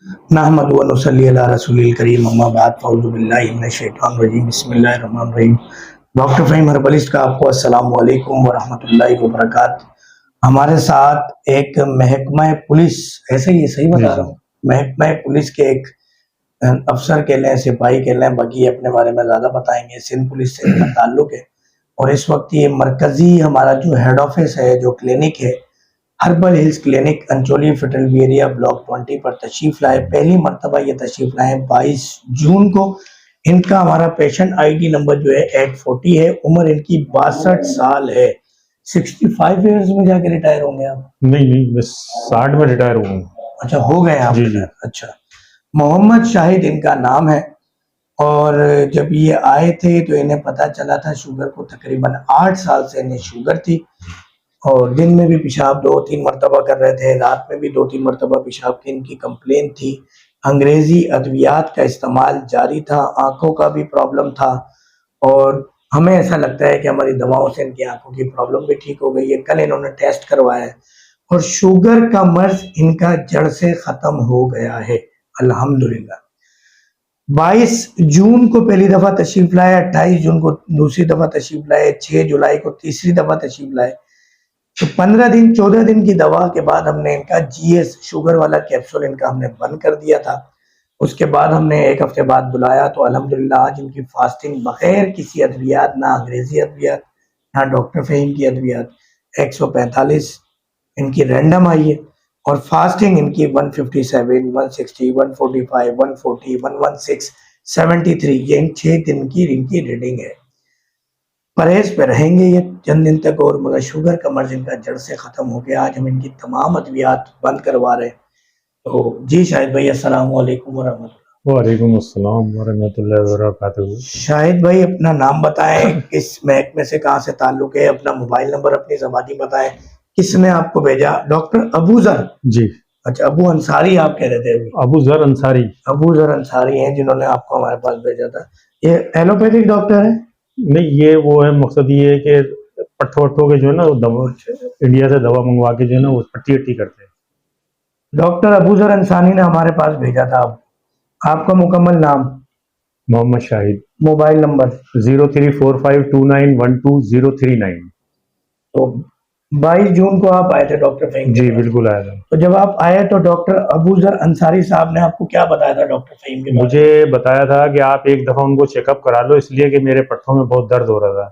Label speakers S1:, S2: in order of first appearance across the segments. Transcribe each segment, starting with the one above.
S1: नहमदु व नुसल्ली अला रसूलिल करीम अम्मा बाद फ़अऊज़ु बिल्लाहि मिनश शैतानिर रजीम बिस्मिल्लाहिर रहमानिर रहीम। डॉक्टर फ़हीम हर्बलिस्ट का आपको अस्सलाम वालेकुम व रहमतुल्लाहि व बरकातहू। हमारे साथ एक महकमा पुलिस, ऐसे ही सही
S2: जी
S1: बता
S2: जी।
S1: रहा हूँ, महकमा पुलिस के एक अफसर कह लें, सिपाही कह लें, बाकी अपने बारे में ज़्यादा बताएंगे। सिंध पुलिस से इनका ताल्लुक है और इस वक्त ये मरकज़ी हमारा जो हेड ऑफिस है, जो क्लिनिक है, herbal hills clinic Ancholi federal area block 20 पर तशरीफ लाए। पहली मरतबा ये तशरीफ लाए 22 जून को। इनका हमारा पेशेंट आईडी नंबर जो है 840 है। उम्र इनकी 62 साल है। 65 ईयर्स में जाके रिटायर होंगे आप?
S2: नहीं नहीं, मैं 60 में रिटायर हुआ हूँ।
S1: अच्छा, हो गए आप
S2: जी जी।
S1: रिटायर? अच्छा। मोहम्मद शाहिद इनका नाम है। और जब ये आए थे तो इन्हें पता चला था शुगर को, तकरीबन 8 साल से इन्हें शुगर थी और दिन में भी पेशाब 2-3 मरतबा कर रहे थे, रात में भी 2-3 मरतबा पेशाब की इनकी कंप्लेन थी। अंग्रेजी अद्वियात का इस्तेमाल जारी था, आंखों का भी प्रॉब्लम था और हमें ऐसा लगता है कि हमारी दवाओं से इनकी आंखों की प्रॉब्लम भी ठीक हो गई है। कल इन्होंने टेस्ट करवाया है और शुगर का मर्ज इनका जड़ से खत्म हो गया है, अल्हम्दुलिल्लाह। 22 जून को पहली दफा तशरीफ लाए, 28 जून को दूसरी दफा तशरीफ लाए, 6 जुलाई को तीसरी दफा तशरीफ लाए। तो 15 दिन 14 दिन की दवा के बाद हमने इनका जीएस शुगर वाला कैप्सूल इनका हमने बंद कर दिया था। उसके बाद हमने 1 हफ्ते बाद बुलाया तो अल्हम्दुलिल्लाह आज इनकी फास्टिंग बगैर किसी अद्वियात, ना अंग्रेजी अद्वियात, ना डॉक्टर फ़हीम की अद्वियात, 145 इनकी रैंडम आई है और फास्टिंग इनकी 157, 160, 145, 140, 116, 73 ये इन 6 दिन की इनकी रीडिंग है। परहेज पे रहेंगे ये चंद दिन तक और मगर शुगर का मर्ज इनका जड़ से खत्म हो गया। आज हम इनकी तमाम अद्वियात बंद करवा रहे हैं। तो जी शाहिद भाई, अस्सलाम वालेकुम वरहमतुल्लाह।
S2: वालेकुम अस्सलाम वरहमतुल्लाहि वबरकातुहू।
S1: शाहिद भाई अपना नाम बताएं, किस महकमे से, कहाँ से ताल्लुक है, अपना मोबाइल नंबर, अपनी ज़बानी बताएं, किसने आपको भेजा? डॉक्टर अबू जर?
S2: जी।
S1: अच्छा, अबू अंसारी आप कह रहे थे अभी?
S2: अबू जर अंसारी।
S1: अबू जर अंसारी हैं जिन्होंने आपको हमारे पास भेजा था। ये एलोपैथिक डॉक्टर है?
S2: नहीं, ये वो है, मकसद ये है कि पट्ठों वट्ठों के जो है ना, वो दवा इंडिया से दवा मंगवा के जो है ना, वो पट्टी वट्टी करते हैं।
S1: डॉक्टर अबू जर अंसारी ने हमारे पास भेजा था। आपका मुकम्मल नाम?
S2: मोहम्मद शाहिद।
S1: Mobile number?
S2: 0345291239।
S1: तो 22 जून को आप आए थे डॉक्टर फ़हीम के
S2: जी
S1: पास?
S2: बिल्कुल आया था।
S1: तो जब आप आए तो डॉक्टर अबू जर अंसारी साहब ने आपको क्या बताया था डॉक्टर फ़हीम के बारे में?
S2: मुझे बताया था कि आप एक दफ़ा उनको चेकअप करा लो, इसलिए कि मेरे पट्ठों में बहुत दर्द हो रहा था,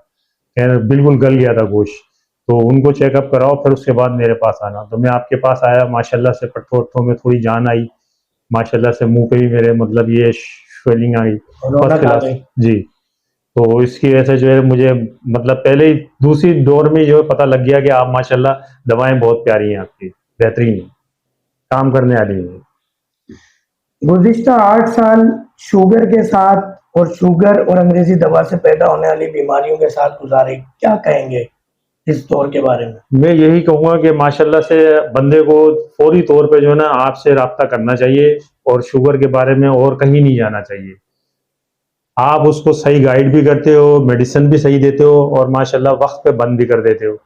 S2: बिल्कुल गल गया था गोश्त। तो उनको चेकअप कराओ, फिर उसके बाद मेरे पास आना। तो मैं आपके पास आया, माशाल्लाह से पट्ठों वट्ठों में थोड़ी जान आई, माशाल्लाह से मुंह पे भी मेरे मतलब ये स्वेलिंग आई, फर्स्ट क्लास। जी। तो इसकी वजह से जो है मुझे मतलब पहले ही दूसरी दौर में जो है पता लग गया कि आप माशाल्लाह दवाएं बहुत प्यारी हैं आपकी, बेहतरीन है, काम करने वाली है।
S1: गुज़िश्ता 8 साल शुगर के साथ और शुगर और अंग्रेजी दवा से पैदा होने वाली बीमारियों के साथ गुजारे, क्या कहेंगे इस दौर के बारे में?
S2: मैं यही कहूँगा कि माशाल्लाह से बंदे को फौरी तौर पे जो है ना आपसे राब्ता करना चाहिए और शुगर के बारे में और कहीं नहीं जाना चाहिए। आप उसको सही गाइड भी करते हो, मेडिसिन भी सही देते हो और माशाल्लाह वक्त पे बंद भी कर देते हो।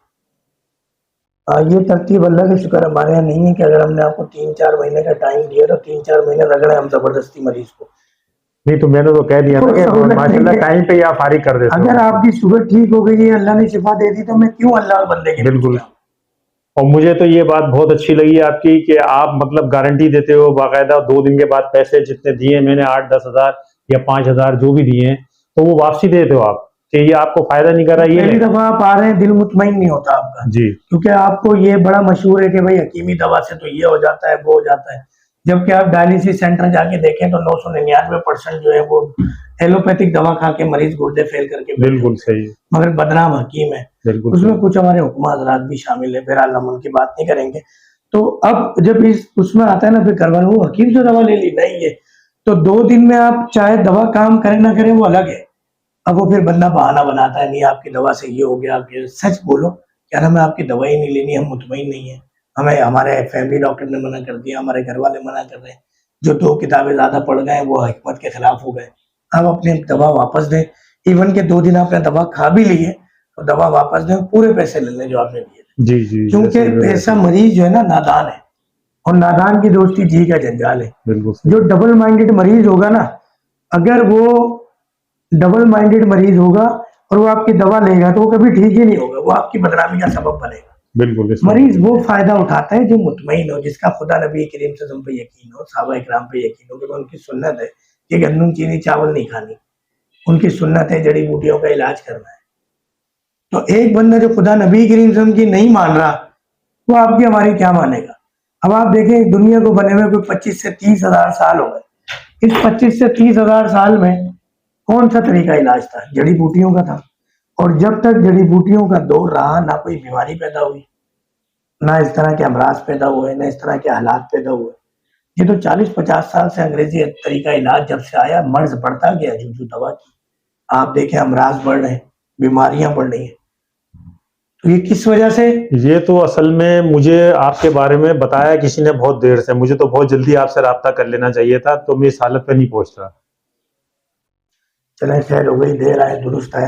S1: ये तरतीब अल्लाह का शुक्र हमारे यहाँ नहीं है कि अगर हमने आपको 3-4 महीने का टाइम दिया तो 3-4 महीने रगड़े हम जबरदस्ती मरीज को।
S2: नहीं तो मैंने तो कह दिया था कि माशाल्लाह टाइम पे ही आप फारिग कर देते हो।
S1: अगर आपकी शुगर ठीक हो गई है, अल्लाह ने शिफा दे दी, तो मैं क्यों अल्लाह बंदे के?
S2: बिल्कुल। और मुझे तो ये बात बहुत अच्छी लगी आपकी कि आप मतलब गारंटी देते हो बाकायदा, 2 दिन के बाद पैसे जितने दिए मैंने 8-10 हज़ार या 5 हज़ार जो भी दिए हैं तो वो वापसी देते हो आप, कि ये आपको फायदा नहीं कर रहा। ये
S1: पहली दफा आप आ रहे हैं, दिल मुतमईन नहीं होता आपका
S2: जी,
S1: क्योंकि आपको ये बड़ा मशहूर है कि भाई हकीमी दवा से तो ये हो जाता है, वो हो जाता है, जबकि आप डायलिसिस सेंटर जाके देखें तो 999% जो है वो एलोपैथिक दवा खा के मरीज गुर्दे फेल करके
S2: बिल्कुल सही,
S1: मगर बदनाम हकीम है।
S2: बिल्कुल
S1: उसमें कुछ हमारे हुक्मा हजरात भी शामिल है, बहरहाल हम उनकी बात नहीं करेंगे। तो अब जब इस उसमें आता है ना, फिर करवा वो हकीम से दवा ले ली नहीं है, तो 2 दिन में आप चाहे दवा काम करे ना करे वो अलग है। अब वो फिर बंदा बहाना बनाता है, नहीं आपकी दवा से ये हो गया, आपके सच बोलो यार, हमें आपकी दवाई नहीं लेनी, हम मुतमईन नहीं है, हमें हमारे फैमिली डॉक्टर ने मना कर दिया, हमारे घर वाले मना कर रहे हैं, जो 2 किताबें ज्यादा पढ़ गए वो हिकमत के खिलाफ हो गए, आप अपनी दवा वापस दें। इवन के 2 दिन आपने दवा खा भी ली है तो दवा वापस दें, पूरे पैसे ले लें जो आपने लिए।
S2: जी जी,
S1: क्योंकि ऐसा मरीज जो है ना नादान है और नादान की दोस्ती जी का जंजाल है।
S2: बिल्कुल सही।
S1: जो डबल माइंडेड मरीज होगा ना, अगर वो डबल माइंडेड मरीज होगा और वो आपकी दवा लेगा तो वो कभी ठीक ही नहीं होगा, वो आपकी बदनामी का सबब बनेगा।
S2: बिल्कुल सही।
S1: मरीज वो फायदा उठाता है जो मुतमईन हो, जिसका खुदा नबी करीम सल्लल्लाहु अलैहि वसल्लम पे यकीन हो, सहाबा इकराम पे यकीन हो कि उनकी सुन्नत है कि गंदम चीनी चावल नहीं खानी, उनकी सुन्नत है जड़ी बूटियों का इलाज करना है। तो एक बंदा जो खुदा नबी करीम सल्लल्लाहु अलैहि वसल्लम की नहीं मान रहा, वो आपकी हमारी क्या मानेगा। अब आप देखें दुनिया को बने हुए कोई 25 से 30 हजार साल हो गए। इस 25 से 30 हजार साल में कौन सा तरीका इलाज था? जड़ी बूटियों का था। और जब तक जड़ी बूटियों का दौर रहा, ना कोई बीमारी पैदा हुई, ना इस तरह के अमराज पैदा हुए, ना इस तरह के हालात पैदा हुए। ये तो 40-50 साल से अंग्रेजी तरीका इलाज जब से आया, मर्ज बढ़ता गया जो दवा की। आप देखें अमराज बढ़ रहे हैं, बीमारियां बढ़ रही हैं। तो ये किस वजह से?
S2: ये तो असल में मुझे आपके बारे में बताया किसी ने बहुत देर से, मुझे तो बहुत जल्दी आपसे राब्ता कर लेना चाहिए था, तो मैं इस हालत पे नहीं पहुंच रहा।
S1: चलें खैर हो गई, देर आए दुरुस्त आए।